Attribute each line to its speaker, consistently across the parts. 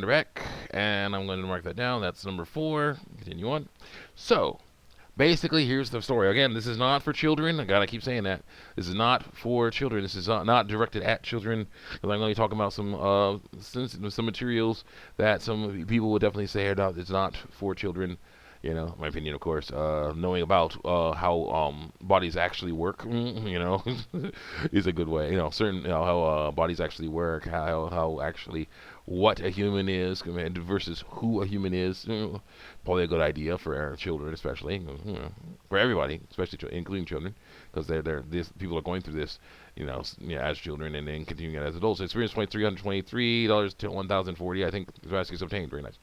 Speaker 1: Back, and I'm going to mark that down. That's number 4. Continue on. So, basically, here's the story. Again, this is not for children. I gotta keep saying that. This is not for children. This is not directed at children. Because I'm going to be talking about some materials that some people would definitely say are not, it's not for children. My opinion, of course. Knowing about how bodies actually work, is a good way. Certain how bodies actually work, how actually what a human is versus who a human is. Probably a good idea for our children, especially for everybody, especially including children, because these people are going through this, as children and then continuing it as adults. Experience point $323 to 1,040. I think the rest is obtained. Very nice.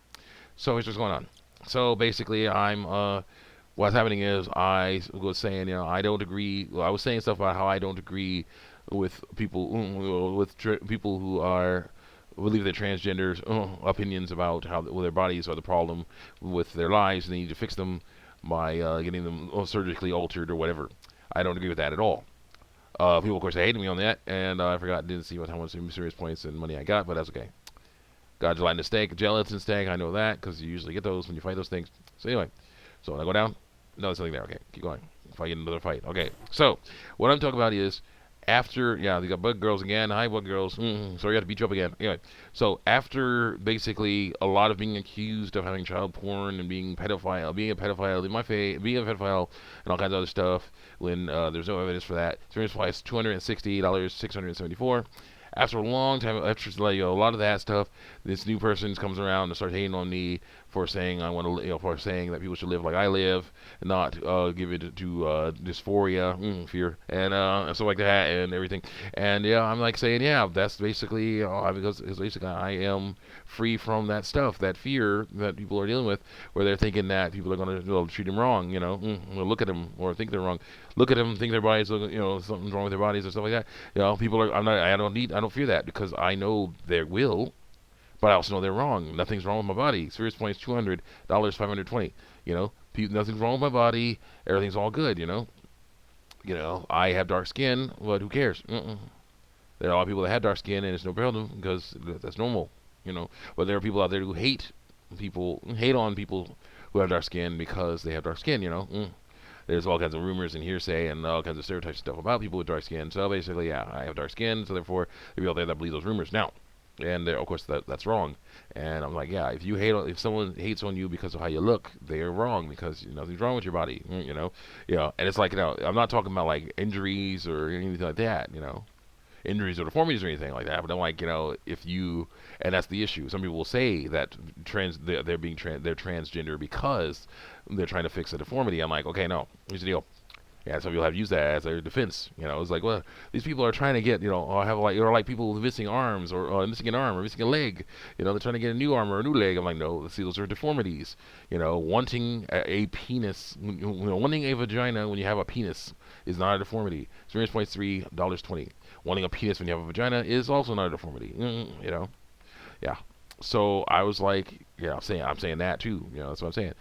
Speaker 1: So here's what's going on. So basically, what's happening is I was saying, I don't agree. Well, I was saying stuff about how I don't agree with people, people who believe that transgenders opinions about how their bodies are the problem with their lives, and they need to fix them by getting them surgically altered or whatever. I don't agree with that at all. People, of course, hated me on that, and I didn't see how much serious points and money I got, but that's okay. Got gelatin steak, gelatin steak. I know that because you usually get those when you fight those things. So anyway, so when I go down, no, there's nothing there. Okay, keep going. If I get another fight, okay. So what I'm talking about is after, they got bug girls again. Hi, bug girls. Sorry, I had to beat you up again. Anyway, so after basically a lot of being accused of having child porn and being a pedophile in my face, being a pedophile and all kinds of other stuff, when there's no evidence for that. Experience price $268, $674. After a long time, after a lot of that stuff, this new person comes around and starts hating on me for saying for saying that people should live like I live, and not give it to dysphoria, fear, and stuff like that, and everything. And I'm like saying, that's basically because basically I am free from that stuff, that fear that people are dealing with, where they're thinking that people are going to treat them wrong, look at them or think they're wrong, look at them, think their bodies, something's wrong with their bodies or stuff like that. People are. I don't fear that because I know there will. But I also know they're wrong. Nothing's wrong with my body. Serious points $200, $520. Nothing's wrong with my body. Everything's all good. I have dark skin, but who cares? There are a lot of people that have dark skin, and it's no problem because that's normal. But there are people out there who hate on people who have dark skin because they have dark skin. There's all kinds of rumors and hearsay and all kinds of stereotypes and stuff about people with dark skin. So basically, I have dark skin, so therefore, there are people out there that believe those rumors. Now, and of course that's wrong. And I'm like, if someone hates on you because of how you look, they are wrong because nothing's wrong with your body. And it's like I'm not talking about like injuries or anything like that. Injuries or deformities or anything like that. But I'm like, if you, and that's the issue. Some people will say that they're transgender because they're trying to fix a deformity. I'm like, okay, no. Here's the deal. Yeah, some people have used that as their defense. It's like, well, these people are trying to get, or have like people missing arms or missing an arm or missing a leg. They're trying to get a new arm or a new leg. I'm like, no, see, those are deformities. Wanting a penis, wanting a vagina when you have a penis is not a deformity. Experience points $3.20. Wanting a penis when you have a vagina is also not a deformity. Yeah. So I was like, I'm saying that too. That's what I'm saying.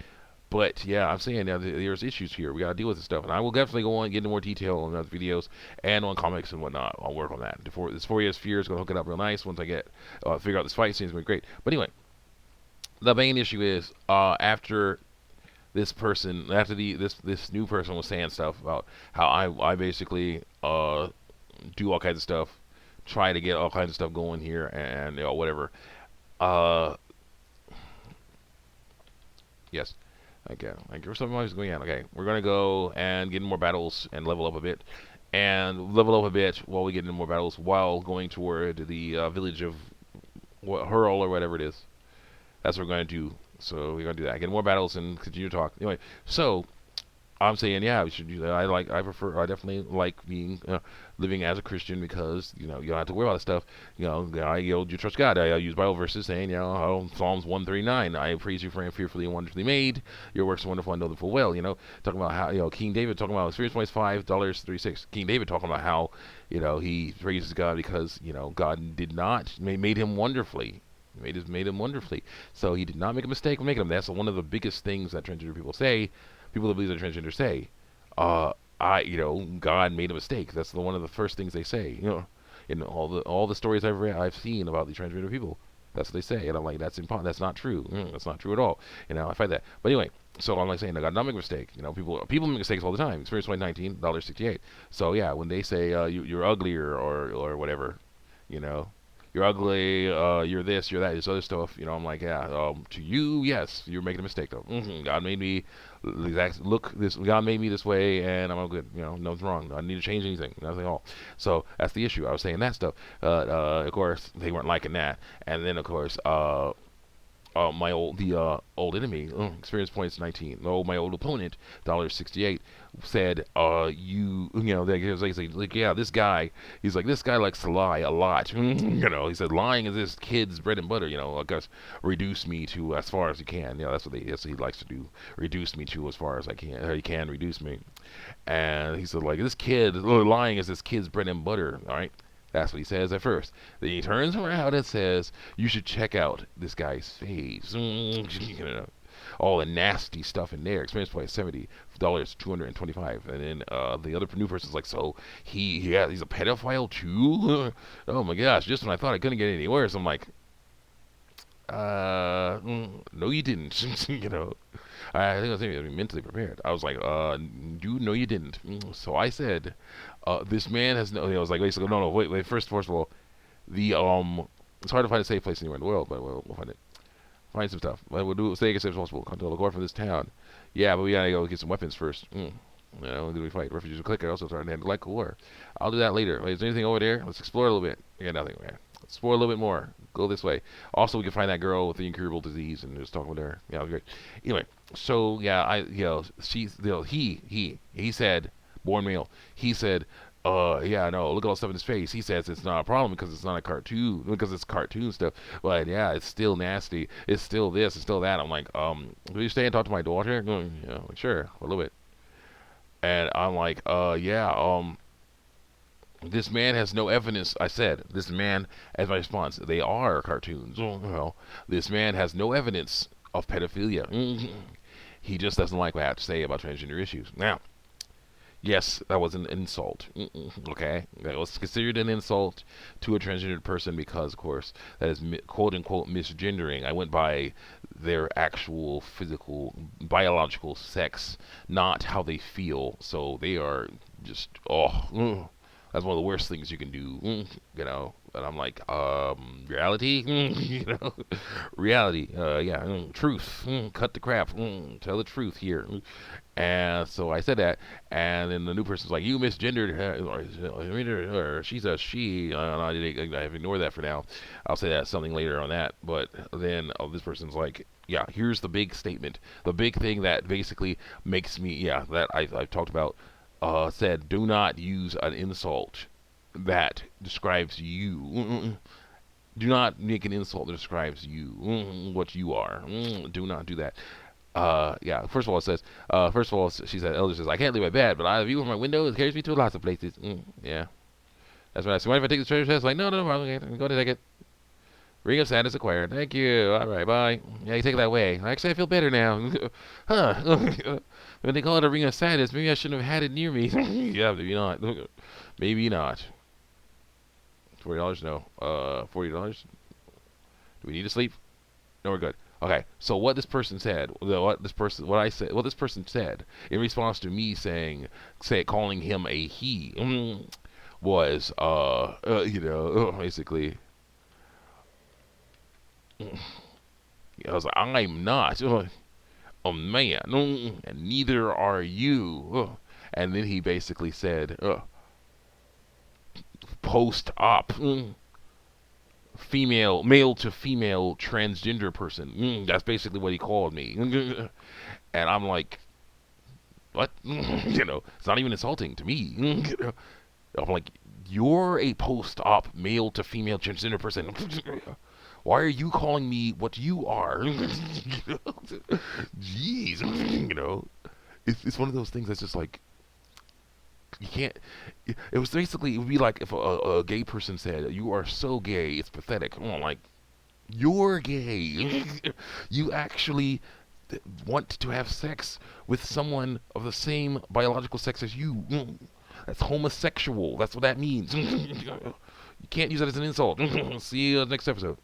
Speaker 1: But I'm saying there's issues here. We gotta deal with this stuff, and I will definitely go on and get into more detail on other videos and on comics and whatnot. I'll work on that. This 4 years fear is gonna hook it up real nice once I get figure out this fight scene. It's gonna be great. But anyway, the main issue is after this person, this new person was saying stuff about how I basically do all kinds of stuff, try to get all kinds of stuff going here, and whatever. Uh, yes. Okay, something always going on. Okay, we're gonna go and get in more battles and level up a bit, while we get into more battles while going toward the village of Hurl or whatever it is. That's what we're gonna do. So we're gonna do that. Get more battles and continue to talk. Anyway, so I'm saying, we should do that. I definitely like being, living as a Christian because, you don't have to worry about this stuff. You trust God. I use Bible verses saying, Psalms 139, I praise you for I am fearfully and wonderfully made. Your works are wonderful, I know them full well. Talking about how, King David talking about experience points $5.36. King David talking about how, he praises God because, God made him wonderfully. Made him wonderfully. So he did not make a mistake when making him. That's one of the biggest things that transgender people say. People that believe they're transgender say, God made a mistake. That's one of the first things they say. In all the stories I've seen about these transgender people. That's what they say, and I'm like, that's impossible. That's not true. That's not true at all. I fight that. But anyway, so I'm like saying, I got not make a mistake. People make mistakes all the time. Experience 2019 $1.68. So yeah, when they say you're ugly or whatever, you know, you're ugly, you're this, you're that, this other stuff. I'm like, yeah. To you, yes, you're making a mistake though. God made me look this. God made me this way, and I'm all good. Nothing's wrong. I don't need to change anything. Nothing at all. So that's the issue. I was saying that stuff. Of course, they weren't liking that. And then of course, my old enemy, experience points 19. My old opponent, $1.68, said, like, yeah, this guy, he's like, this guy likes to lie a lot. He said, lying is this kid's bread and butter. I guess reduce me to as far as he can. That's what he likes to do. Reduce me to as far as I can. Or he can reduce me. And he said, like, this kid, lying is this kid's bread and butter. All right. That's what he says at first. Then he turns around and says, you should check out this guy's face. All the nasty stuff in there. Experience point $70, $225. And then the other new person's like, so he's a pedophile too? Oh my gosh, just when I thought I couldn't get any worse, I'm like, no you didn't. I think I was mentally prepared. I was like, dude, no you didn't. So I said, this man has no. I was like, basically, no, wait. First of all, it's hard to find a safe place anywhere in the world, but we'll find it. Find some stuff. We'll do stay as safe as possible. Come to the court from this town. Yeah, but we gotta go get some weapons first. Then we fight. Refugees will click. I also started to handle like war. I'll do that later. Wait, is there anything over there? Let's explore a little bit. Yeah, nothing. Yeah. Let's explore a little bit more. Go this way. Also, we can find that girl with the incurable disease and just talk with her. Yeah, great. Anyway, so yeah, he said, born male. He said, yeah, no, look at all the stuff in his face. He says it's not a problem because it's not a cartoon, because it's cartoon stuff. But yeah, it's still nasty. It's still this, it's still that. I'm like, will you stay and talk to my daughter? Yeah, like, sure, a little bit. And I'm like, yeah, this man has no evidence. I said, this man, as my response, they are cartoons. Well, this man has no evidence of pedophilia. He just doesn't like what I have to say about transgender issues. Now, yes, that was an insult. Okay, that was considered an insult to a transgender person because, of course, that is quote unquote misgendering. I went by their actual physical, biological sex, not how they feel. So they are just that's one of the worst things you can do. And I'm like, reality, reality, yeah, truth, cut the crap, tell the truth here. And so I said that, and then the new person's like, you misgendered her, or she's a she. I've ignored that for now. I'll say that something later on that. But then this person's like, yeah, here's the big statement, the big thing that basically makes me, that I've talked about, said, do not use an insult that describes you. Do not make an insult that describes you, what you are. Do not do that. Yeah, first of all, it says, she said, Elder says, I can't leave my bed, but I have a view from my window. It carries me to lots of places. Yeah. That's what I said. Mind if I take this treasure chest? Like, no, okay, go to take it. Ring of Sadness acquired. Thank you. All right, bye. Yeah, you take it that way. Actually, I feel better now. Huh. When they call it a Ring of Sadness, maybe I shouldn't have had it near me. Yeah, maybe not. Maybe not. $40? No. $40? Do we need to sleep? No, we're good. Okay, so what this person said, what this person said in response to me calling him a he, was, basically, I was like, I'm not a man, and neither are you. And then he basically said, post-op, male to female transgender person. That's basically what he called me. And I'm like, what? It's not even insulting to me. I'm like, you're a post-op male to female transgender person. Why are you calling me what you are? Jeez, it's one of those things that's just like, you can't. It would be like if a gay person said, "You are so gay, it's pathetic." I'm like, you're gay. You actually want to have sex with someone of the same biological sex as you. That's homosexual. That's what that means. You can't use that as an insult. See you next episode.